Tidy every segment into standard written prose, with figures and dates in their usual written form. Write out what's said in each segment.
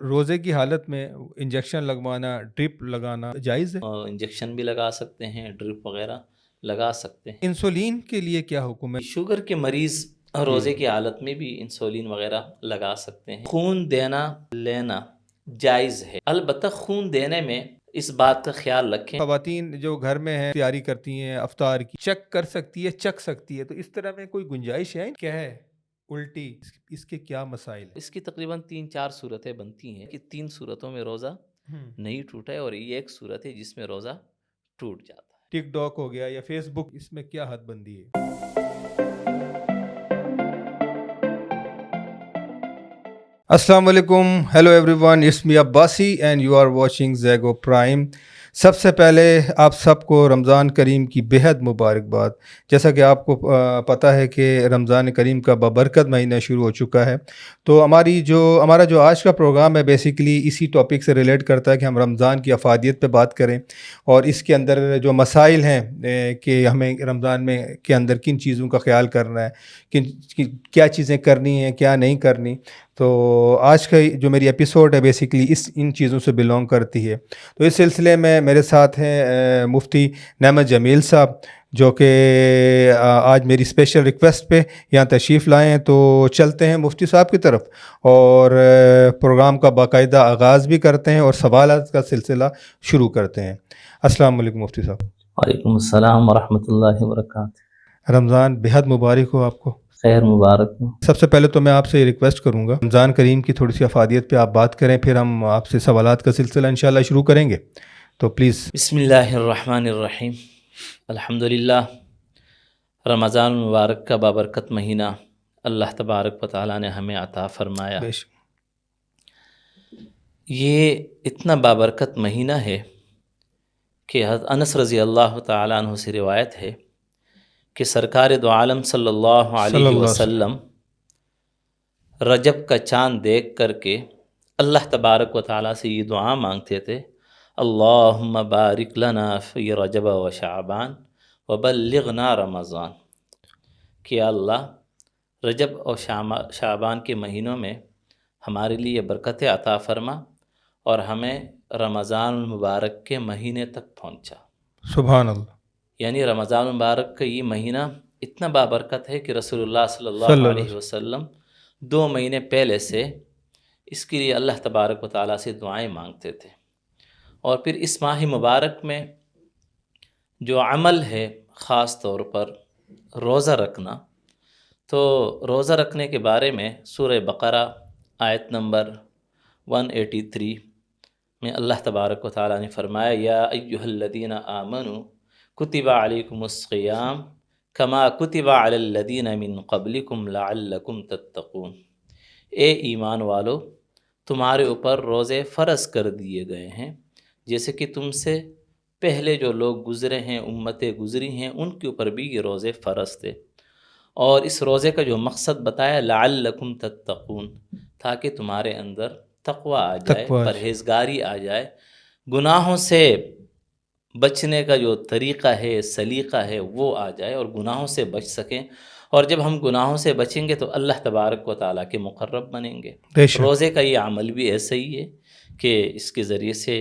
روزے کی حالت میں انجیکشن لگوانا، ڈرپ لگانا جائز ہے؟ انجیکشن بھی لگا سکتے ہیں، ڈرپ وغیرہ لگا سکتے ہیں۔ انسولین کے لیے کیا حکم ہے؟ شوگر کے مریض روزے کی حالت میں بھی انسولین وغیرہ لگا سکتے ہیں۔ خون دینا لینا جائز ہے، البتہ خون دینے میں اس بات کا خیال رکھیں۔ خواتین جو گھر میں ہیں تیاری کرتی ہیں افطار کی، چیک کر سکتی ہے، چک سکتی ہے، تو اس طرح میں کوئی گنجائش ہے کیا ہے؟ الٹی اس کے کیا مسائل ہیں؟ اس کی تقریباً 3-4 صورتیں بنتی ہیں کہ 3 صورتوں میں روزہ نہیں ٹوٹا ہے اور یہ ایک صورت ہے جس میں روزہ ٹوٹ جاتا ہے۔ ٹک ٹاک ہو گیا یا فیس بک، اس میں کیا حد بندی ہے؟ السلام علیکم، hello every one, it's me Abbasi and you are watching Zigo prime. سب سے پہلے آپ سب کو رمضان کریم کی بےحد مبارکباد۔ جیسا کہ آپ کو پتہ ہے کہ رمضان کریم کا بابرکت مہینہ شروع ہو چکا ہے، تو ہمارا جو آج کا پروگرام ہے بیسیکلی اسی ٹاپک سے ریلیٹ کرتا ہے کہ ہم رمضان کی افادیت پہ بات کریں اور اس کے اندر جو مسائل ہیں کہ ہمیں رمضان میں کے اندر کن چیزوں کا خیال کرنا ہے، کیا چیزیں کرنی ہیں کیا نہیں کرنی۔ تو آج کا جو میری ایپیسوڈ ہے بیسیکلی ان چیزوں سے بلونگ کرتی ہے۔ تو اس سلسلے میں میرے ساتھ ہیں مفتی نعمت جمیل صاحب، جو کہ آج میری اسپیشل ریکویسٹ پہ یہاں تشریف لائے ہیں۔ تو چلتے ہیں مفتی صاحب کی طرف اور پروگرام کا باقاعدہ آغاز بھی کرتے ہیں اور سوالات کا سلسلہ شروع کرتے ہیں۔ السلام علیکم مفتی صاحب۔ وعلیکم السلام ورحمۃ اللہ وبرکاتہ۔ رمضان بےحد مبارک ہو آپ کو۔ خیر مبارک ہو۔ سب سے پہلے تو میں آپ سے یہ ریکویسٹ کروں گا رمضان کریم کی تھوڑی سی افادیت پہ آپ بات کریں، پھر ہم آپ سے سوالات کا سلسلہ انشاءاللہ شروع کریں گے، تو پلیز۔ بسم اللہ الرحمن الرحیم، الحمدللہ۔ رمضان المبارک کا بابرکت مہینہ اللہ تبارک و تعالیٰ نے ہمیں عطا فرمایا۔ یہ اتنا بابرکت مہینہ ہے کہ حضرت انس رضی اللہ تعالیٰ عنہ سے روایت ہے کہ سرکار دو عالم صلی اللہ علیہ وسلم رجب کا چاند دیکھ کر کے اللہ تبارک و تعالیٰ سے یہ دعا مانگتے تھے، اللہم بارک لنا فی رجب و شعبان وبلغنا رمضان، کہ اللہ رجب اور شعبان کے مہینوں میں ہمارے لیے برکتیں عطا فرما اور ہمیں رمضان المبارک کے مہینے تک پہنچا۔ سبحان اللہ۔ یعنی رمضان المبارک کا یہ مہینہ اتنا بابرکت ہے کہ رسول اللہ صلی اللہ علیہ وسلم 2 مہینے پہلے سے اس کے لیے اللہ تبارک و تعالیٰ سے دعائیں مانگتے تھے۔ اور پھر اس ماہ مبارک میں جو عمل ہے خاص طور پر روزہ رکھنا، تو روزہ رکھنے کے بارے میں سورہ بقرہ آیت نمبر 183 میں اللہ تبارک و تعالیٰ نے فرمایا، یا ایھا الذین آمنوا کتب علیکم الصیام کما کتب علی الذین من قبلکم لعلکم تتقون، اے ایمان والو تمہارے اوپر روزے فرض کر دیے گئے ہیں جیسے کہ تم سے پہلے جو لوگ گزرے ہیں، امتیں گزری ہیں، ان کے اوپر بھی یہ روزے فرض تھے۔ اور اس روزے کا جو مقصد بتایا، لعلکم تتقون، تاکہ تمہارے اندر تقوی آ جائے، پرہیزگاری آ جائے، گناہوں سے بچنے کا جو طریقہ ہے، سلیقہ ہے، وہ آ جائے اور گناہوں سے بچ سکیں۔ اور جب ہم گناہوں سے بچیں گے تو اللہ تبارک و تعالیٰ کے مقرب بنیں گے۔ روزے کا یہ عمل بھی ایسا ہی ہے کہ اس کے ذریعے سے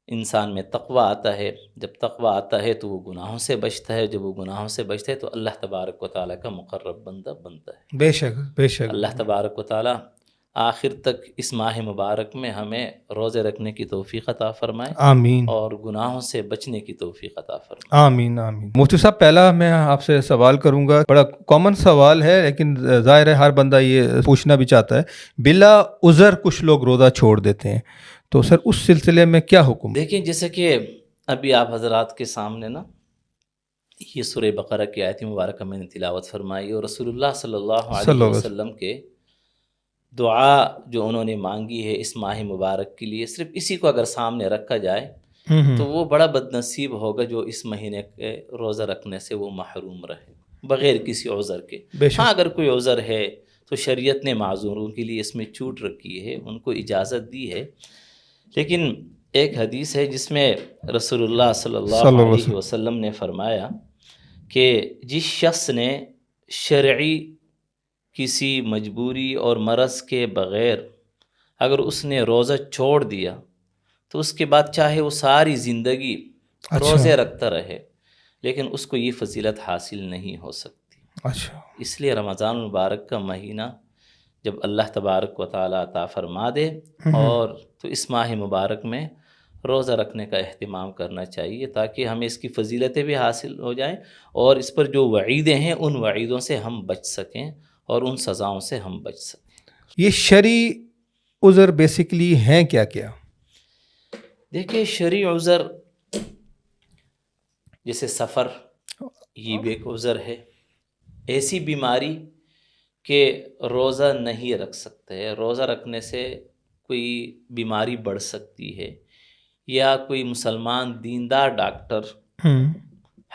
انسان میں تقوی آتا ہے، جب تقوی آتا ہے تو وہ گناہوں سے بچتا ہے، جب وہ گناہوں سے بچتا ہے تو اللہ تبارک و تعالیٰ کا مقرب بندہ بنتا ہے۔ بے شک بے شک۔ اللہ تبارک و تعالیٰ آخر تک اس ماہ مبارک میں ہمیں روزے رکھنے کی توفیق عطا فرمائے، آمین، اور گناہوں سے بچنے کی توفیق عطا فرمائے۔ آمین آمین۔ مفتی صاحب، پہلا میں آپ سے سوال کروں گا، بڑا کامن سوال ہے لیکن ظاہر ہے ہر بندہ یہ پوچھنا بھی چاہتا ہے، بلا عذر کچھ لوگ روزہ چھوڑ دیتے ہیں، تو سر اس سلسلے میں کیا حکم؟ دیکھیں، جیسے کہ ابھی آپ حضرات کے سامنے نا یہ سورہ بقرہ کی آیت مبارکہ میں نے تلاوت فرمائی، اور رسول اللہ صلی اللہ علیہ وسلم کے دعا جو انہوں نے مانگی ہے اس ماہ مبارک کے لیے، صرف اسی کو اگر سامنے رکھا جائے تو وہ بڑا بد نصیب ہوگا جو اس مہینے کے روزہ رکھنے سے وہ محروم رہے بغیر کسی عذر کے۔ ہاں، اگر کوئی عذر ہے تو شریعت نے معذوروں کے لیے اس میں چھوٹ رکھی ہے، ان کو اجازت دی ہے۔ لیکن ایک حدیث ہے جس میں رسول اللہ صلی اللہ علیہ وسلم نے فرمایا کہ جس شخص نے شرعی کسی مجبوری اور مرض کے بغیر اگر اس نے روزہ چھوڑ دیا تو اس کے بعد چاہے وہ ساری زندگی روزے رکھتا رہے لیکن اس کو یہ فضیلت حاصل نہیں ہو سکتی۔ اچھا، اس لیے رمضان المبارک کا مہینہ جب اللہ تبارک و تعالیٰ عطا فرما دے اور تو اس ماہ مبارک میں روزہ رکھنے کا اہتمام کرنا چاہیے تاکہ ہمیں اس کی فضیلتیں بھی حاصل ہو جائیں اور اس پر جو وعیدیں ہیں ان وعیدوں سے ہم بچ سکیں اور ان سزاؤں سے ہم بچ سکیں۔ یہ شرعی عذر بیسیکلی ہیں کیا کیا؟ دیکھیے شرعی عذر جیسے سفر، یہ بھی ایک عذر ہے۔ ایسی بیماری کہ روزہ نہیں رکھ سکتے، روزہ رکھنے سے کوئی بیماری بڑھ سکتی ہے، یا کوئی مسلمان دیندار ڈاکٹر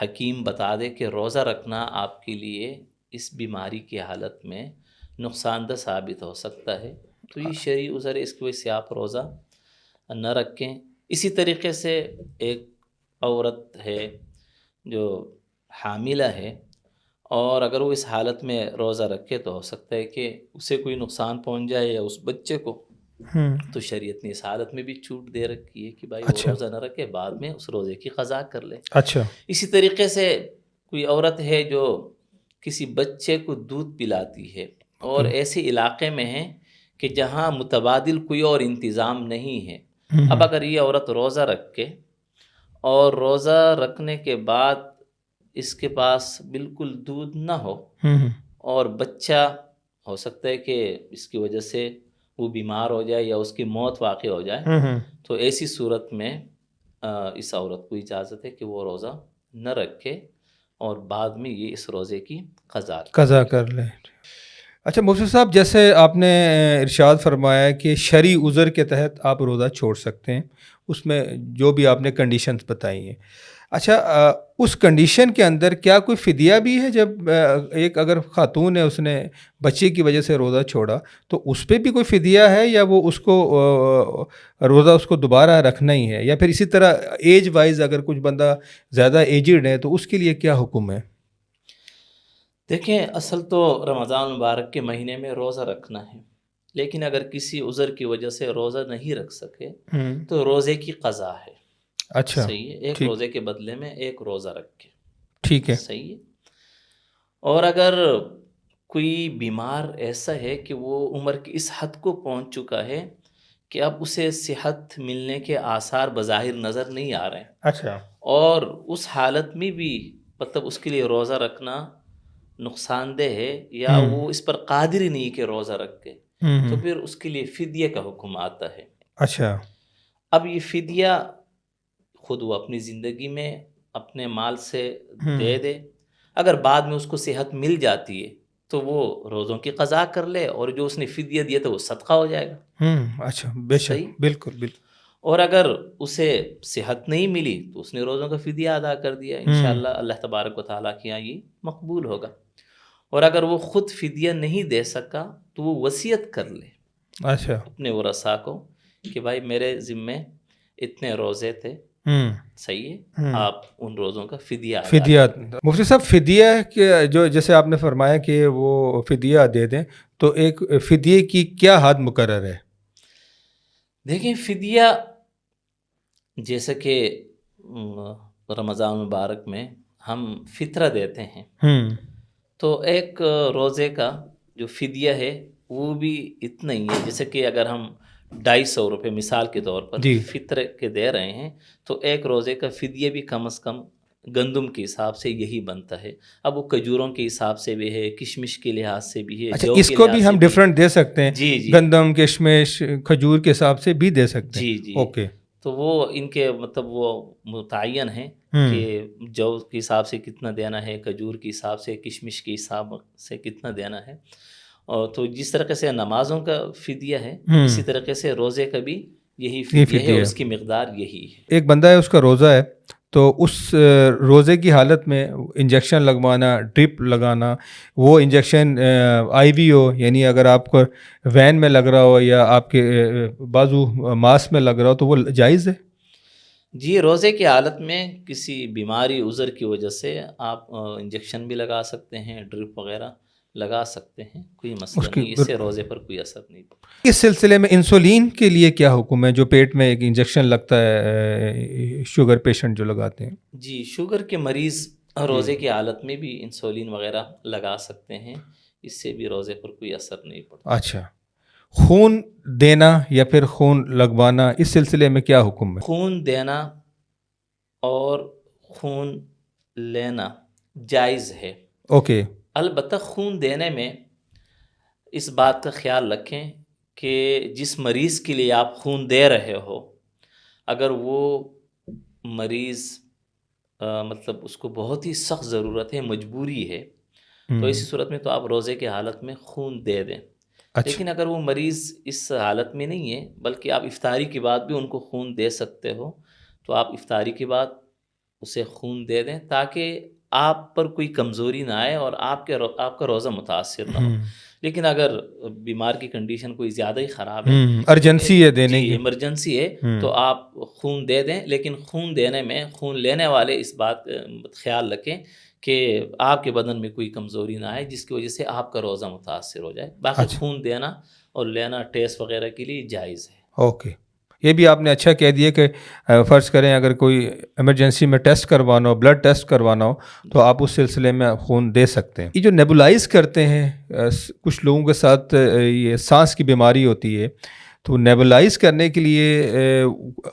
حکیم بتا دے کہ روزہ رکھنا آپ کے لیے اس بیماری کی حالت میں نقصان دہ ثابت ہو سکتا ہے، تو یہ شرعی عذر ہے، اس کی وجہ سے آپ روزہ نہ رکھیں۔ اسی طریقے سے ایک عورت ہے جو حاملہ ہے اور اگر وہ اس حالت میں روزہ رکھے تو ہو سکتا ہے کہ اسے کوئی نقصان پہنچ جائے یا اس بچے کو، تو شریعت نے اس حالت میں بھی چھوٹ دے رکھی ہے کہ بھائی وہ روزہ نہ رکھے، بعد میں اس روزے کی قضا کر لے۔ اچھا، اسی طریقے سے کوئی عورت ہے جو کسی بچے کو دودھ پلاتی ہے اور ایسے علاقے میں ہے کہ جہاں متبادل کوئی اور انتظام نہیں ہے، اب اگر یہ عورت روزہ رکھ کے اور روزہ رکھنے کے بعد اس کے پاس بالکل دودھ نہ ہو اور بچہ ہو سکتا ہے کہ اس کی وجہ سے وہ بیمار ہو جائے یا اس کی موت واقع ہو جائے، تو ایسی صورت میں اس عورت کو اجازت ہے کہ وہ روزہ نہ رکھے اور بعد میں یہ اس روزے کی قضا کر لے۔ اچھا مفتی صاحب، جیسے آپ نے ارشاد فرمایا کہ شرعی عذر کے تحت آپ روزہ چھوڑ سکتے ہیں، اس میں جو بھی آپ نے کنڈیشنز بتائی ہیں، اچھا اس کنڈیشن کے اندر کیا کوئی فدیہ بھی ہے؟ جب ایک اگر خاتون ہے، اس نے بچے کی وجہ سے روزہ چھوڑا تو اس پہ بھی کوئی فدیہ ہے یا وہ اس کو روزہ اس کو دوبارہ رکھنا ہی ہے؟ یا پھر اسی طرح ایج وائز اگر کچھ بندہ زیادہ ایجڈ ہے تو اس کے لیے کیا حکم ہے؟ دیکھیں اصل تو رمضان المبارک کے مہینے میں روزہ رکھنا ہے، لیکن اگر کسی عذر کی وجہ سے روزہ نہیں رکھ سکے تو روزے کی قضا ہے۔ اچھا، صحیح ہے، ایک روزے کے بدلے میں ایک روزہ رکھے، ٹھیک ہے، صحیح ہے۔ اور اگر کوئی بیمار ایسا ہے کہ وہ عمر کی اس حد کو پہنچ چکا ہے کہ اب اسے صحت ملنے کے آثار بظاہر نظر نہیں آ رہے ہیں، اچھا، اور اس حالت میں بھی مطلب اس کے لیے روزہ رکھنا نقصان دہ ہے یا وہ اس پر قادر ہی نہیں کہ روزہ رکھے، تو پھر اس کے لیے فدیہ کا حکم آتا ہے۔ اچھا، اب یہ فدیہ خود وہ اپنی زندگی میں اپنے مال سے دے دے، اگر بعد میں اس کو صحت مل جاتی ہے تو وہ روزوں کی قضا کر لے اور جو اس نے فدیہ دیا تو وہ صدقہ ہو جائے گا۔ اچھا، بے شک، صحیح۔ بالکل۔ اور اگر اسے صحت نہیں ملی تو اس نے روزوں کا فدیہ ادا کر دیا، انشاءاللہ اللہ تبارک و تعالیٰ کے یہاں یہ مقبول ہوگا۔ اور اگر وہ خود فدیہ نہیں دے سکا تو وہ وصیت کر لے اچھا، اپنے ورثاء کو کہ بھائی میرے ذمے اتنے روزے تھے، صحیح ہے، آپ ان روزوں کا فدیہ مفتی صاحب فدیہ کے جو جیسے آپ نے فرمایا کہ وہ فدیہ دے دیں، تو ایک فدیے کی کیا حد مقرر ہے؟ دیکھیں فدیہ جیسے کہ رمضان مبارک میں ہم فطرہ دیتے ہیں، تو ایک روزے کا جو فدیہ ہے وہ بھی اتنا ہی ہے، جیسے کہ اگر ہم 250 روپے مثال کے طور پر فطرے کے دے رہے ہیں تو ایک روزے کا فدیہ بھی کم از کم گندم کے حساب سے یہی بنتا ہے۔ اب وہ کھجوروں کے حساب سے بھی ہے، کشمش کے لحاظ سے بھی ہے، اچھا اس کو بھی ہم ڈیفرنٹ دے سکتے ہیں؟ جی، گندم، کشمش، کھجور کے حساب سے بھی دے سکتے ہیں؟ جی، اوکے۔ تو وہ ان کے مطلب وہ متعین ہیں کہ جو کے حساب سے کتنا دینا ہے، کھجور کے حساب سے، کشمش کے حساب سے کتنا دینا ہے، اور تو جس طریقے سے نمازوں کا فدیہ ہے اسی طریقے سے روزے کا بھی یہی فدیہ ہے، اس کی مقدار یہی ہے۔ ایک بندہ ہے، اس کا روزہ ہے، تو اس روزے کی حالت میں انجیکشن لگوانا، ڈرپ لگانا، وہ انجیکشن آئی وی ہو، یعنی اگر آپ کو وین میں لگ رہا ہو یا آپ کے بازو ماس میں لگ رہا ہو تو وہ جائز ہے؟ جی، روزے کی حالت میں کسی بیماری عذر کی وجہ سے آپ انجیکشن بھی لگا سکتے ہیں، ڈرپ وغیرہ، لگا سکتے ہیں، کوئی مسئلہ نہیں، اس سے روزے پر کوئی اثر نہیں پڑتا۔ اس سلسلے میں انسولین کے لیے کیا حکم ہے، جو پیٹ میں ایک انجیکشن لگتا ہے شوگر پیشنٹ جو لگاتے ہیں؟ جی، شوگر کے مریض روزے کی حالت میں بھی انسولین وغیرہ لگا سکتے ہیں، اس سے بھی روزے پر کوئی اثر نہیں پڑتا۔ اچھا، خون دینا یا پھر خون لگوانا، اس سلسلے میں کیا حکم ہے؟ خون دینا اور خون لینا جائز ہے، اوکے، البتہ خون دینے میں اس بات کا خیال رکھیں کہ جس مریض کے لیے آپ خون دے رہے ہو، اگر وہ مریض مطلب اس کو بہت ہی سخت ضرورت ہے، مجبوری ہے، تو اسی صورت میں تو آپ روزے کی حالت میں خون دے دیں۔ لیکن اگر وہ مریض اس حالت میں نہیں ہے بلکہ آپ افطاری کے بعد بھی ان کو خون دے سکتے ہو، تو آپ افطاری کے بعد اسے خون دے دیں تاکہ آپ پر کوئی کمزوری نہ آئے اور آپ کا روزہ متاثر نہ ہو۔ لیکن اگر بیمار کی کنڈیشن کوئی زیادہ ہی خراب ہے، ارجنسی ہے دینے کی، ایمرجنسی ہے، تو آپ خون دے دیں، لیکن خون دینے میں خون لینے والے اس بات خیال رکھیں کہ آپ کے بدن میں کوئی کمزوری نہ آئے جس کی وجہ سے آپ کا روزہ متاثر ہو جائے۔ باقی خون دینا اور لینا ٹیسٹ وغیرہ کے لیے جائز ہے۔ اوکے، یہ بھی آپ نے اچھا کہہ دیا کہ فرض کریں اگر کوئی ایمرجنسی میں ٹیسٹ کروانا ہو، بلڈ ٹیسٹ کروانا ہو، تو آپ اس سلسلے میں خون دے سکتے ہیں۔ یہ جو نیبولائز کرتے ہیں، کچھ لوگوں کے ساتھ یہ سانس کی بیماری ہوتی ہے، تو نیبولائز کرنے کے لیے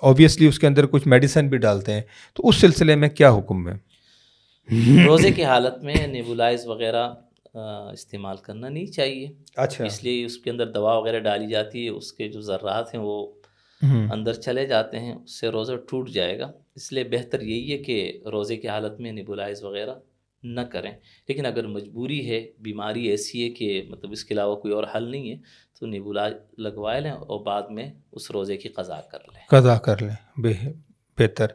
اوبیسلی اس کے اندر کچھ میڈیسن بھی ڈالتے ہیں، تو اس سلسلے میں کیا حکم ہے؟ روزے کی حالت میں نیبولائز وغیرہ استعمال کرنا نہیں چاہیے۔ اچھا، اس لیے اس کے اندر دوا وغیرہ ڈالی جاتی ہے، اس کے جو ذرات ہیں وہ اندر چلے جاتے ہیں، اس سے روزہ ٹوٹ جائے گا۔ اس لیے بہتر یہی ہے کہ روزے کی حالت میں نیبولائز وغیرہ نہ کریں، لیکن اگر مجبوری ہے، بیماری ایسی ہے کہ مطلب اس کے علاوہ کوئی اور حل نہیں ہے، تو نیبولائز لگوا لیں اور بعد میں اس روزے کی قضا کر لیں۔ بہتر۔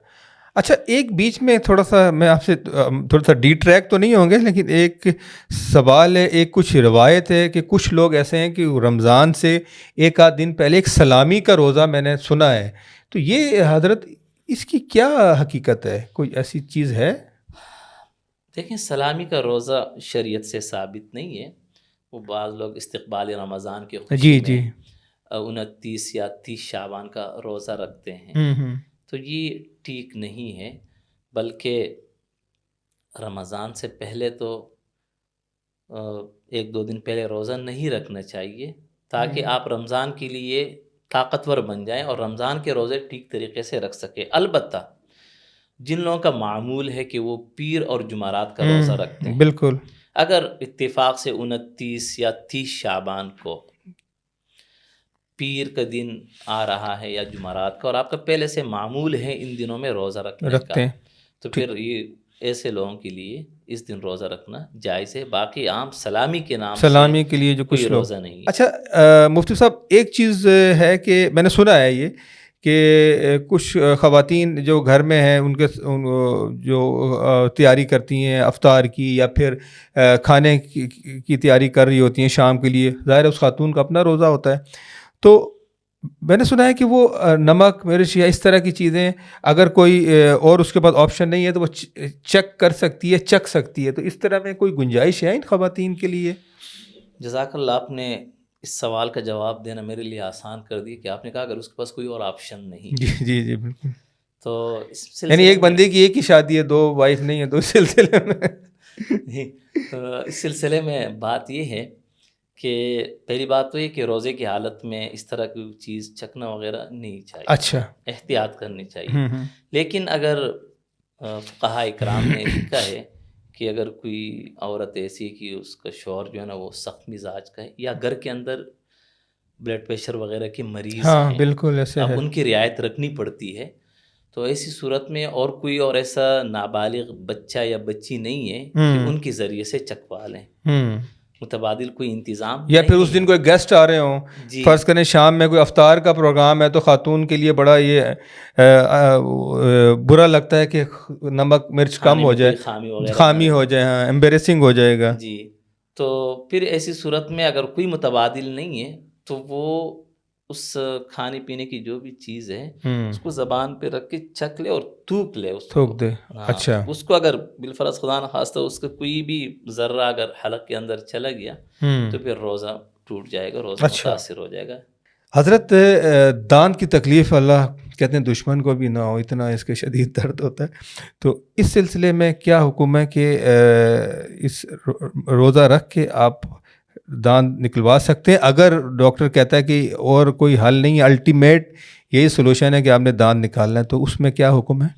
اچھا، ایک بیچ میں تھوڑا سا میں آپ سے تھوڑا سا ڈی ٹریک تو نہیں ہوں گے، لیکن ایک سوال ہے، ایک کچھ روایت ہے کہ کچھ لوگ ایسے ہیں کہ رمضان سے ایک آدھ دن پہلے ایک سلامی کا روزہ میں نے سنا ہے، تو یہ حضرت اس کی کیا حقیقت ہے؟ کوئی ایسی چیز ہے؟ دیکھیں، سلامی کا روزہ شریعت سے ثابت نہیں ہے، وہ بعض لوگ استقبال رمضان کے خوشی میں 29 یا 30 شعبان کا روزہ رکھتے ہیں، تو یہ ٹھیک نہیں ہے، بلکہ رمضان سے پہلے تو 1-2 دن پہلے روزہ نہیں رکھنا چاہیے تاکہ آپ رمضان کے لیے طاقتور بن جائیں اور رمضان کے روزے ٹھیک طریقے سے رکھ سکیں۔ البتہ جن لوگوں کا معمول ہے کہ وہ پیر اور جمعرات کا روزہ رکھتے ہیں، بالکل، اگر اتفاق سے 29 یا 30 شعبان کو پیر کا دن آ رہا ہے یا جمعرات کا، اور آپ کا پہلے سے معمول ہے ان دنوں میں روزہ رکھنے کا، تو پھر یہ ایسے لوگوں کے لیے اس دن روزہ رکھنا جائز ہے۔ باقی عام سلامی کے نام سلامی کے لیے جو کچھ روزہ نہیں ہے۔ اچھا مفتی صاحب، ایک چیز ہے کہ میں نے سنا ہے یہ کہ کچھ خواتین جو گھر میں ہیں ان کے جو تیاری کرتی ہیں افطار کی یا پھر کھانے کی تیاری کر رہی ہوتی ہیں شام کے لیے، ظاہر ہے اس خاتون کا اپنا روزہ ہوتا ہے، تو میں نے سنا ہے کہ وہ نمک مرچ یا اس طرح کی چیزیں اگر کوئی اور اس کے بعد آپشن نہیں ہے تو وہ چیک کر سکتی ہے، چکھ سکتی ہے، تو اس طرح میں کوئی گنجائش ہے ان خواتین کے لیے؟ جزاک اللہ، آپ نے اس سوال کا جواب دینا میرے لیے آسان کر دی کہ آپ نے کہا اگر اس کے پاس کوئی اور آپشن نہیں۔ جی بالکل، تو اس یعنی ایک بندے کی ایک ہی شادی ہے، 2 وائف نہیں ہے، تو اس سلسلے میں اس سلسلے میں بات یہ ہے کہ پہلی بات تو یہ کہ روزے کی حالت میں اس طرح کی چیز چکھنا وغیرہ نہیں چاہیے، اچھا، احتیاط کرنی چاہیے۔ لیکن اگر فقہاء اکرام نے لکھا ہے کہ اگر کوئی عورت ایسی کہ اس کا شوہر جو ہے نا وہ سخت مزاج کا ہے، یا گھر کے اندر بلڈ پریشر وغیرہ کے مریض ہیں، بالکل ایسے اب ہے، ان کی رعایت رکھنی پڑتی ہے، تو ایسی صورت میں اور کوئی اور ایسا نابالغ بچہ یا بچی نہیں ہے کہ ان کے ذریعے سے چکھوا لیں، متبادل کوئی انتظام یا پھر اس دن کوئی گیسٹ آ رہے ہوں، فرض کریں شام میں کوئی افطار کا پروگرام ہے، تو خاتون کے لیے بڑا یہ برا لگتا ہے کہ نمک مرچ کم ہو جائے، خامی ہو جائے، ہاں ایمبیریسنگ ہو جائے گا۔ جی، تو پھر ایسی صورت میں اگر کوئی متبادل نہیں ہے تو وہ اس کھانے پینے کی جو بھی چیز ہے ہوں اس کو زبان پہ رکھ کے چکھ لے اور تھوک لے اس کو. تھوک دے. ہاں اچھا. اس کو اگر بالفرض خدا نخواستہ اس کا کوئی بھی ذرہ اگر حلق کے اندر چلا گیا تو پھر روزہ ٹوٹ جائے گا, روزہ متاثر ہو جائے گا. حضرت دانت کی تکلیف اللہ کہتے ہیں دشمن کو بھی نہ ہو, اتنا اس کے شدید درد ہوتا ہے. تو اس سلسلے میں کیا حکم ہے کہ اس روزہ رکھ کے آپ دانت نکلوا سکتے ہیں؟ اگر ڈاکٹر کہتا ہے کہ اور کوئی حل نہیں, الٹیمیٹ یہی سولوشن ہے کہ آپ نے دانت نکالنا ہے, تو اس میں کیا حکم ہے؟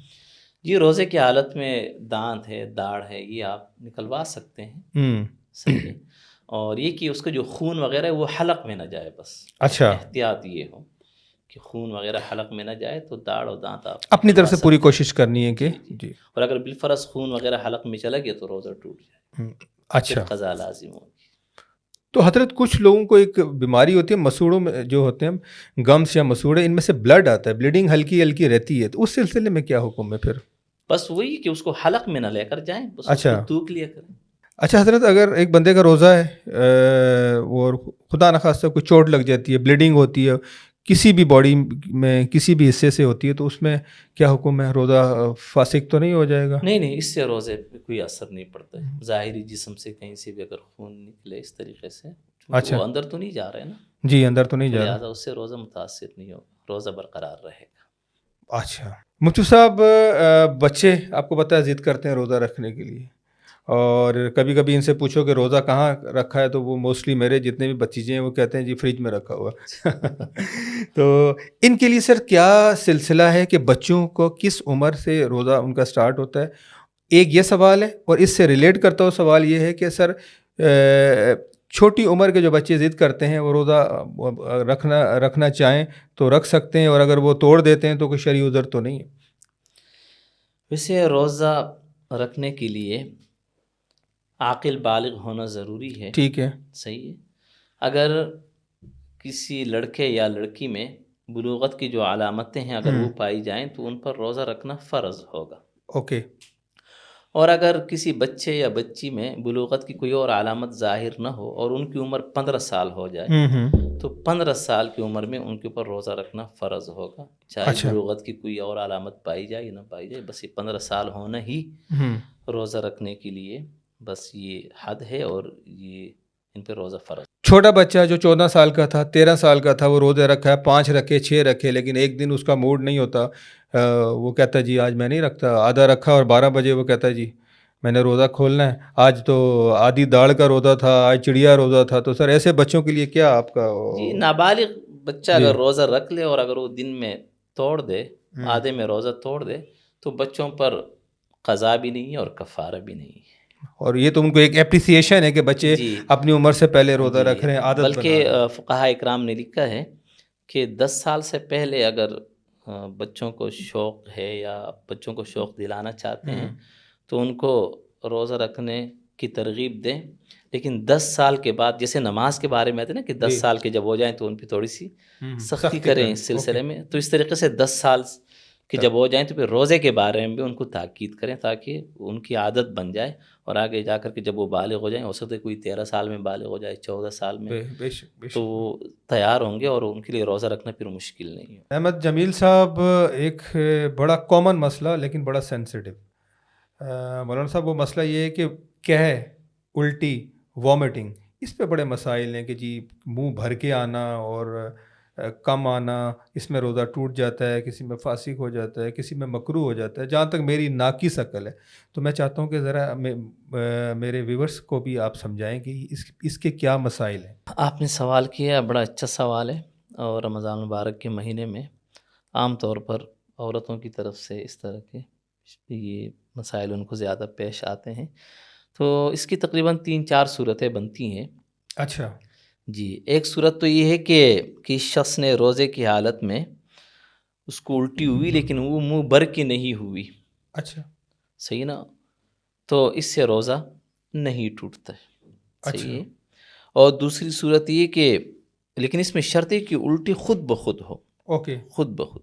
یہ روزے کی حالت میں دانت ہے, داڑھ ہے, یہ آپ نکلوا سکتے ہیں. صحیح ہے. اور یہ کہ اس کا جو خون وغیرہ ہے وہ حلق میں نہ جائے, بس اچھا, احتیاط یہ ہو کہ خون وغیرہ حلق میں نہ جائے. تو داڑھ اور دانت آپ اپنی طرف سے پوری کوشش کرنی ہے کہ جی. اور اگر بالفرض خون وغیرہ حلق میں چلا گیا تو روزہ ٹوٹ جائے. اچھا, قضا لازم ہوگی. تو حضرت کچھ لوگوں کو ایک بیماری ہوتی ہے مسوڑوں میں جو ہوتے ہیں گمس یا مسوڑے, ان میں سے بلڈ آتا ہے, بلیڈنگ ہلکی ہلکی رہتی ہے, تو اس سلسلے میں کیا حکم ہے پھر؟ بس وہی کہ اس کو حلق میں نہ لے کر جائیں, بس اچھا, اس کو تھوک لیا کریں. اچھا حضرت, اگر ایک بندے کا روزہ ہے اور خدا نخواستہ کوئی چوٹ لگ جاتی ہے, بلیڈنگ ہوتی ہے کسی بھی باڈی میں کسی بھی حصے سے ہوتی ہے, تو اس میں کیا حکم ہے؟ روزہ فاسق تو نہیں ہو جائے گا؟ نہیں, اس سے روزے پہ کوئی اثر نہیں پڑتا ہے. ظاہری جسم سے کہیں سے بھی اگر خون نکلے اس طریقے سے, اچھا, وہ اندر تو نہیں جا رہے نا. جی, اندر تو نہیں جا رہا, لہٰذا اس سے روزہ متاثر نہیں ہوگا, روزہ برقرار رہے گا. اچھا. مفتی صاحب, بچے آپ کو پتہ ہے ضد کرتے ہیں روزہ رکھنے کے لیے, اور کبھی کبھی ان سے پوچھو کہ روزہ کہاں رکھا ہے, تو وہ موسٹلی میرے جتنے بھی بتیجے ہیں وہ کہتے ہیں جی فریج میں رکھا ہوا. تو ان کے لیے سر کیا سلسلہ ہے کہ بچوں کو کس عمر سے روزہ ان کا سٹارٹ ہوتا ہے؟ ایک یہ سوال ہے, اور اس سے ریلیٹ کرتا ہوا سوال یہ ہے کہ سر چھوٹی عمر کے جو بچے ضد کرتے ہیں وہ روزہ رکھنا چاہیں تو رکھ سکتے ہیں, اور اگر وہ توڑ دیتے ہیں تو کوئی شرعی عذر تو نہیں ہے؟ ویسے روزہ رکھنے کے لیے عاقل بالغ ہونا ضروری ہے. ٹھیک ہے, صحیح ہے. اگر کسی لڑکے یا لڑکی میں بلوغت کی جو علامتیں ہیں اگر وہ پائی جائیں تو ان پر روزہ رکھنا فرض ہوگا. اوکے. اور اگر کسی بچے یا بچی میں بلوغت کی کوئی اور علامت ظاہر نہ ہو اور ان کی عمر 15 سال ہو جائے تو 15 سال کی عمر میں ان کے اوپر روزہ رکھنا فرض ہوگا, چاہے بلوغت کی کوئی اور علامت پائی جائے یا نہ پائی جائے. بس یہ 15 سال ہونا ہی روزہ رکھنے کے لیے بس یہ حد ہے, اور یہ ان پہ روزہ فرض. چھوٹا بچہ جو 14 سال کا تھا, 13 سال کا تھا, وہ روزے رکھا ہے, 5 رکھے 6 رکھے, لیکن ایک دن اس کا موڈ نہیں ہوتا, وہ کہتا ہے جی آج میں نہیں رکھتا, آدھا رکھا اور 12 بجے وہ کہتا ہے جی میں نے روزہ کھولنا ہے, آج تو آدھی داڑھ کا روزہ تھا, آج چڑیا روزہ تھا. تو سر ایسے بچوں کے لیے کیا آپ کا؟ جی, نابالغ بچہ اگر روزہ رکھ لے اور اگر وہ دن میں توڑ دے, آدھے میں روزہ توڑ دے, تو بچوں پر قضا بھی نہیں ہے اور کفارہ بھی نہیں ہے. اور یہ تو ان کو ایک اپریسیشن ہے کہ بچے اپنی عمر سے پہلے روزہ رکھ رہے ہیں, عادت بنا. بلکہ فقہاء اکرام نے لکھا ہے کہ 10 سال سے پہلے اگر بچوں کو شوق ہے یا بچوں کو شوق دلانا چاہتے ہیں تو ان کو روزہ رکھنے کی ترغیب دیں, لیکن 10 سال کے بعد, جیسے نماز کے بارے میں آتے ہیں نا کہ 10 سال کے جب ہو جائیں تو ان پہ تھوڑی سی سختی کریں اس سلسلے میں, تو اس طریقے سے 10 سال کہ جب ہو جائیں تو پھر روزے کے بارے میں بھی ان کو تاکید کریں تاکہ ان کی عادت بن جائے, اور آگے جا کر کے جب وہ بالغ ہو جائیں, ہو سکتا ہے کوئی 13 سال میں بالغ ہو جائے, 14 سال میں, تو وہ تیار ہوں گے اور ان کے لیے روزہ رکھنا پھر مشکل نہیں ہے. احمد جمیل صاحب, ایک بڑا کامن مسئلہ لیکن بڑا سینسٹیو, مولانا صاحب وہ مسئلہ یہ ہے کہ قحط, الٹی, وامٹنگ, اس پہ بڑے مسائل ہیں کہ جی منہ بھر کے آنا اور کم آنا, اس میں روزہ ٹوٹ جاتا ہے, کسی میں فاسق ہو جاتا ہے, کسی میں مکروہ ہو جاتا ہے. جہاں تک میری ناقص عقل ہے تو میں چاہتا ہوں کہ ذرا میرے ویورس کو بھی آپ سمجھائیں کہ اس کے کیا مسائل ہیں. آپ نے سوال کیا, بڑا اچھا سوال ہے, اور رمضان مبارک کے مہینے میں عام طور پر عورتوں کی طرف سے اس طرح کے یہ مسائل ان کو زیادہ پیش آتے ہیں. تو اس کی تقریباً 3-4 صورتیں بنتی ہیں. اچھا جی, ایک صورت تو یہ ہے کہ کس شخص نے روزے کی حالت میں اس کو الٹی ہوئی لیکن وہ منہ بھر کے نہیں ہوئی. اچھا, صحیح نا, تو اس سے روزہ نہیں ٹوٹتا ہے. صحیح ہے. اور دوسری صورت یہ کہ لیکن اس میں شرط ہے کہ الٹی خود بخود ہو. اوکے, خود بخود.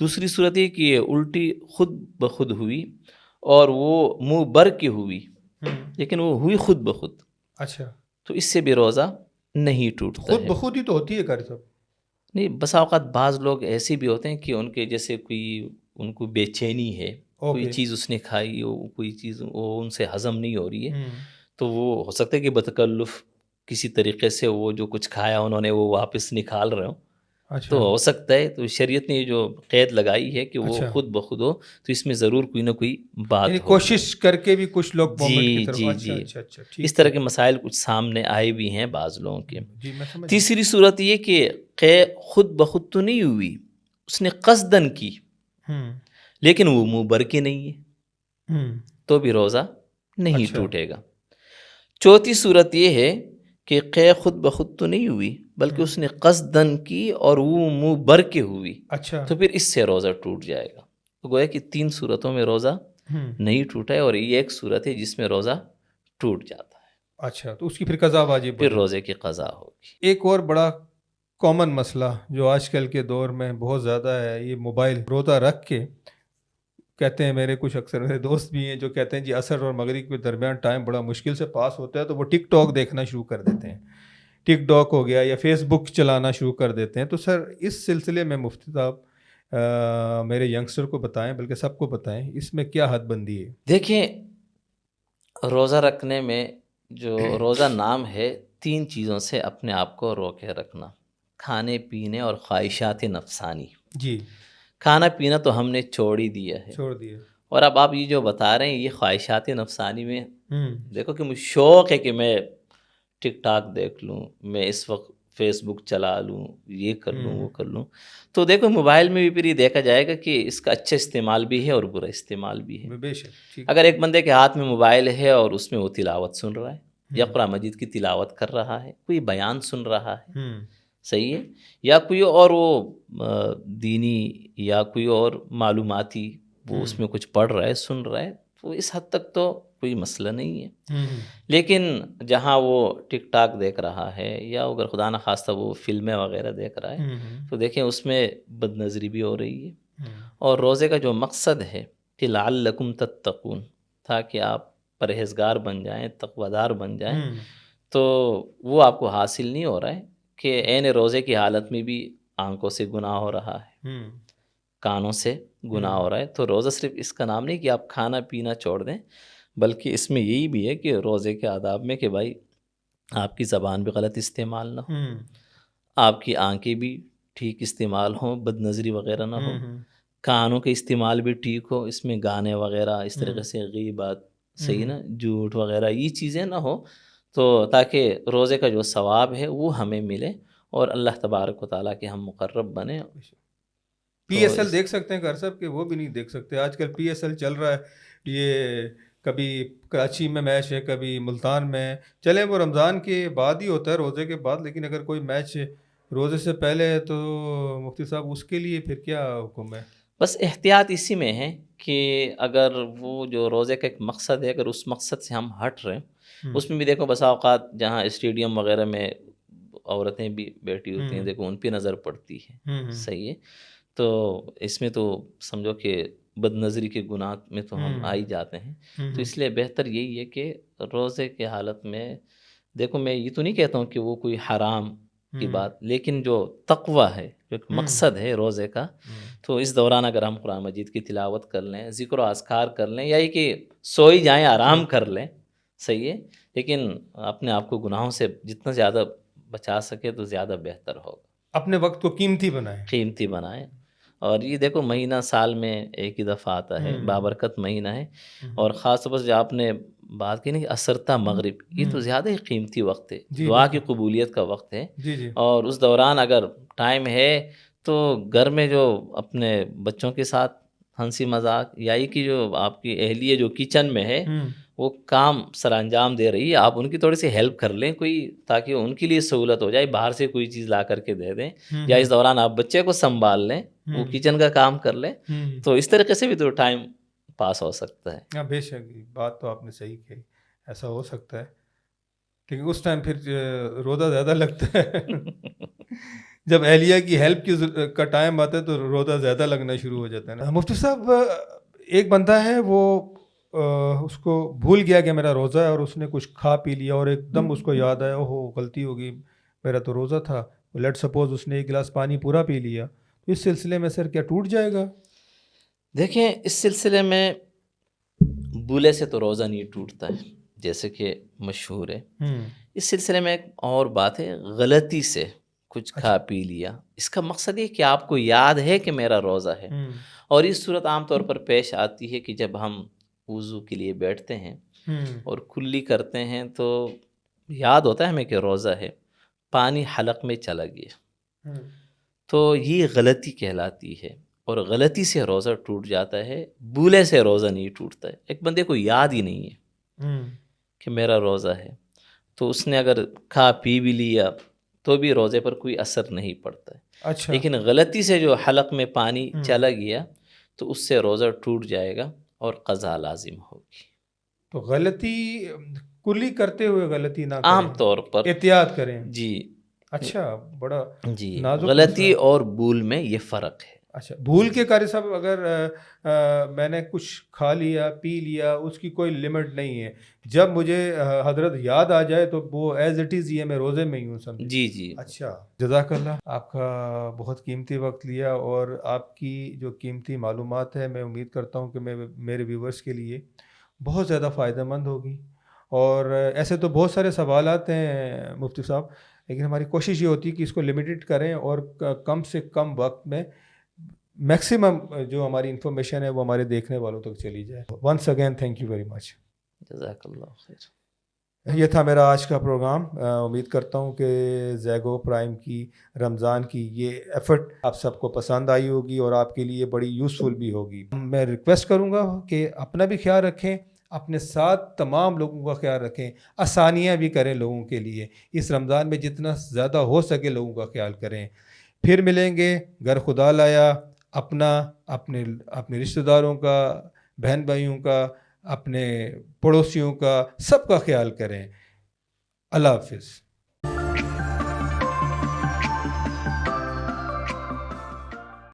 دوسری صورت یہ کہ الٹی خود بخود ہوئی اور وہ منہ بھر کے ہوئی لیکن وہ ہوئی خود بخود. اچھا, تو اس سے بھی روزہ نہیں ٹوٹتا. خود بخود ہی تو ہوتی ہے کر سب. نہیں، بسا اوقات بعض لوگ ایسے بھی ہوتے ہیں کہ ان کے جیسے کوئی ان کو بے چینی ہے، کوئی اوکے. چیز اس نے کھائی ہو، کوئی چیز وہ ان سے ہضم نہیں ہو رہی ہے، ہوں. تو وہ ہو سکتا ہے کہ بتکلف کسی طریقے سے وہ جو کچھ کھایا انہوں نے وہ واپس نکال رہے ہوں، تو اچھا. ہو سکتا ہے. تو شریعت نے یہ جو قید لگائی ہے کہ وہ اچھا، خود بخود ہو، تو اس میں ضرور کوئی نہ کوئی یعنی بات ہوگی. کوشش کر کے بھی کچھ لوگ مومنٹ کی جی طرف. جی اچھا جی، اچھا اچھا، اس ٹھیک طرح ہے. کے مسائل کچھ سامنے آئے بھی ہیں بعض لوگوں کے. جی میں سمجھ گیا. تیسری صورت یہ کہ قے خود بخود تو نہیں ہوئی، اس نے قصدن کی ہوں. لیکن وہ منہ بر کے نہیں ہے، ہوں. تو بھی روزہ نہیں اچھا. ٹوٹے گا. چوتھی صورت یہ ہے کہ قے خود بخود تو نہیں ہوئی بلکہ اس نے قصدن کی اور وہ منہ بر کے ہوئی، اچھا. تو پھر اس سے روزہ ٹوٹ جائے گا. تو گویا کہ 3 صورتوں میں روزہ ہوں. نہیں ٹوٹا ہے، اور یہ ایک صورت ہے جس میں روزہ ٹوٹ جاتا ہے، اچھا، تو اس کی پھر قضا واجب ہو پھر جاتی. روزے کی قضا ہوگی. ایک اور بڑا کامن مسئلہ جو آج کل کے دور میں بہت زیادہ ہے، یہ موبائل روزہ رکھ کے کہتے ہیں، میرے کچھ اکثر میرے دوست بھی ہیں جو کہتے ہیں جی عصر اور مغرب کے درمیان ٹائم بڑا مشکل سے پاس ہوتا ہے تو وہ ٹک ٹاک دیکھنا شروع کر دیتے ہیں. ٹک ٹاک ہو گیا یا فیس بک چلانا شروع کر دیتے ہیں. تو سر اس سلسلے میں مفتی صاحب میرے ینگسٹر کو بتائیں، بلکہ سب کو بتائیں، اس میں کیا حد بندی ہے؟ دیکھیں، روزہ رکھنے میں جو روزہ نام ہے 3 چیزوں سے اپنے آپ کو روکے رکھنا: کھانے پینے اور خواہشات نفسانی. جی. کھانا پینا تو ہم نے چھوڑ ہی دیا ہے، چھوڑ دیے. اور اب آپ یہ جو بتا رہے ہیں یہ خواہشات نفسانی میں ہوں. دیکھو کہ مجھے شوق ہے کہ میں ٹک ٹاک دیکھ لوں، میں اس وقت فیس بک چلا لوں، یہ کر لوں وہ کر لوں. تو دیکھو موبائل میں بھی پھر یہ دیکھا جائے گا کہ اس کا اچھا استعمال بھی ہے اور برا استعمال بھی ہے. بے شک. ٹھیک. اگر ایک بندے کے ہاتھ میں موبائل ہے اور اس میں وہ تلاوت سن رہا ہے یا قرآن مجید کی تلاوت کر رہا ہے، کوئی بیان سن رہا ہے، ہوں. صحیح ہے، یا کوئی اور وہ دینی یا کوئی اور معلوماتی وہ اس میں کچھ پڑھ رہا ہے سن رہا ہے، تو اس حد تک تو کوئی مسئلہ نہیں ہے. لیکن جہاں وہ ٹک ٹاک دیکھ رہا ہے یا اگر خدا نخواستہ وہ فلمیں وغیرہ دیکھ رہا ہے، تو دیکھیں اس میں بد نظری بھی ہو رہی ہے. اور روزے کا جو مقصد ہے کہ لعلکم تتقون، تاکہ آپ پرہیزگار بن جائیں، تقویدار بن جائیں، تو وہ آپ کو حاصل نہیں ہو رہا ہے کہ عین روزے کی حالت میں بھی آنکھوں سے گناہ ہو رہا ہے، کانوں سے گناہ ہو رہا ہے. تو روزہ صرف اس کا نام نہیں کہ آپ کھانا پینا چھوڑ دیں، بلکہ اس میں یہی بھی ہے کہ روزے کے آداب میں کہ بھائی آپ کی زبان بھی غلط استعمال نہ ہو، آپ کی آنکھیں بھی ٹھیک استعمال ہوں، بد نظری وغیرہ نہ ہو، کانوں کے استعمال بھی ٹھیک ہو، اس میں گانے وغیرہ اس طریقے سے غیبت، صحیح نا، جھوٹ وغیرہ یہ چیزیں نہ ہو، تو تاکہ روزے کا جو ثواب ہے وہ ہمیں ملے اور اللہ تبارک و تعالیٰ کے ہم مقرب بنیں. پی ایس ایل دیکھ سکتے ہیں گھر صاحب، کہ وہ بھی نہیں دیکھ سکتے؟ آج کل پی ایس ایل چل رہا ہے، یہ کبھی کراچی میں میچ ہے، کبھی ملتان میں. چلیں وہ رمضان کے بعد ہی ہوتا ہے، روزے کے بعد، لیکن اگر کوئی میچ روزے سے پہلے ہے تو مفتی صاحب اس کے لیے پھر کیا حکم ہے؟ بس احتیاط اسی میں ہے کہ اگر وہ جو روزے کا ایک مقصد ہے، اگر اس مقصد سے ہم ہٹ رہے ہیں، اس میں بھی دیکھو بسا اوقات جہاں اسٹیڈیم وغیرہ میں عورتیں بھی بیٹھی ہوتی ہیں، دیکھو ان پہ نظر پڑتی ہے، صحیح ہے. تو اس میں تو سمجھو کہ بد نظری کے گناہ میں تو ہم آ ہی جاتے ہیں. تو اس لیے بہتر یہی ہے کہ روزے کے حالت میں دیکھو، میں یہ تو نہیں کہتا ہوں کہ وہ کوئی حرام کی بات، لیکن جو تقوی ہے، جو ایک مقصد ہے روزے کا، تو اس دوران اگر ہم قرآن مجید کی تلاوت کر لیں، ذکر و اذکار کر لیں، یا یہ کہ سوئی جائیں آرام کر لیں، صحیح ہے، لیکن اپنے آپ کو گناہوں سے جتنا زیادہ بچا سکے تو زیادہ بہتر ہوگا. اپنے وقت کو قیمتی بنائیں. قیمتی بنائیں. اور یہ دیکھو مہینہ سال میں ایک ہی دفعہ آتا ہے، بابرکت مہینہ ہے، اور خاص طور پر جو آپ نے بات کی نا کہ عصر تا مغرب، یہ تو زیادہ ہی قیمتی وقت ہے، دعا کی قبولیت کا وقت ہے. اور اس دوران اگر ٹائم ہے تو گھر میں جو اپنے بچوں کے ساتھ ہنسی مذاق، یا یہ کہ جو آپ کی اہلیہ جو کچن میں ہے وہ کام سر انجام دے رہی ہے، آپ ان کی تھوڑی سی ہیلپ کر لیں کوئی، تاکہ ان کے لیے سہولت ہو جائے، باہر سے کوئی چیز لا کر کے دے دیں، یا اس دوران آپ بچے کو سنبھال لیں، وہ کچن کا کام کر لیں، تو اس طریقے سے بھی تو ٹائم پاس ہو سکتا ہے. ہاں بے شک، بات تو آپ نے صحیح کہی، ایسا ہو سکتا ہے، لیکن اس ٹائم پھر روزہ زیادہ لگتا ہے. جب اہلیہ کی ہیلپ کا ٹائم آتا ہے تو روزہ زیادہ لگنا شروع ہو جاتا ہے نا. مفتی صاحب، ایک بندہ ہے وہ اس کو بھول گیا کہ میرا روزہ ہے، اور اس نے کچھ کھا پی لیا اور ایک دم اس کو یاد آیا، اوہ غلطی ہو گئی، میرا تو روزہ تھا. لیٹ سپوز اس نے ایک گلاس پانی پورا پی لیا تو اس سلسلے میں سر کیا ٹوٹ جائے گا؟ دیکھیں اس سلسلے میں بولے سے تو روزہ نہیں ٹوٹتا ہے جیسے کہ مشہور ہے. اس سلسلے میں ایک اور بات ہے، غلطی سے کچھ کھا پی لیا، اس کا مقصد یہ کہ آپ کو یاد ہے کہ میرا روزہ ہے. اور اس صورت عام طور پر پیش آتی ہے کہ جب ہم وضو کے لیے بیٹھتے ہیں اور کلی کرتے ہیں تو یاد ہوتا ہے ہمیں کہ روزہ ہے، پانی حلق میں چلا گیا تو یہ غلطی کہلاتی ہے، اور غلطی سے روزہ ٹوٹ جاتا ہے، بھولے سے روزہ نہیں ٹوٹتا ہے. ایک بندے کو یاد ہی نہیں ہے کہ میرا روزہ ہے تو اس نے اگر کھا پی بھی لیا تو بھی روزے پر کوئی اثر نہیں پڑتا ہے. اچھا، لیکن غلطی سے جو حلق میں پانی چلا گیا تو اس سے روزہ ٹوٹ جائے گا اور قضا لازم ہوگی. تو غلطی کلی کرتے ہوئے غلطی نہ کریں، عام طور پر احتیاط کریں. جی اچھا، بڑا جی نازک غلطی مسئلہ. اور بھول میں یہ فرق ہے. اچھا، بھول کے قاری صاحب اگر میں نے کچھ کھا لیا پی لیا، اس کی کوئی لمٹ نہیں ہے، جب مجھے حضرت یاد آ جائے تو وہ ایز اٹ از یہ میں روزے میں ہی ہوں سمجھے. جی جی اچھا، جزاک اللہ، آپ کا بہت قیمتی وقت لیا اور آپ کی جو قیمتی معلومات ہے میں امید کرتا ہوں کہ میرے ویورز کے لیے بہت زیادہ فائدہ مند ہوگی. اور ایسے تو بہت سارے سوالات ہیں مفتی صاحب، لیکن ہماری کوشش یہ ہوتی ہے کہ اس کو لمیٹڈ کریں اور کم سے کم وقت میں میکسیمم جو ہماری انفارمیشن ہے وہ ہمارے دیکھنے والوں تک چلی جائے. Once again thank you very much. جزاک اللہ خیر. یہ تھا میرا آج کا پروگرام. امید کرتا ہوں کہ زیگو پرائم کی رمضان کی یہ ایفرٹ آپ سب کو پسند آئی ہوگی اور آپ کے لیے بڑی یوزفل بھی ہوگی. میں ریکویسٹ کروں گا کہ اپنا بھی خیال رکھیں، اپنے ساتھ تمام لوگوں کا خیال رکھیں، آسانیاں بھی کریں لوگوں کے لیے. اس رمضان میں جتنا زیادہ ہو سکے لوگوں کا خیال کریں. پھر ملیں گے، گر خدا لایا. اپنے رشتہ داروں کا، بہن بھائیوں کا، اپنے پڑوسیوں کا، سب کا خیال کریں. اللہ حافظ.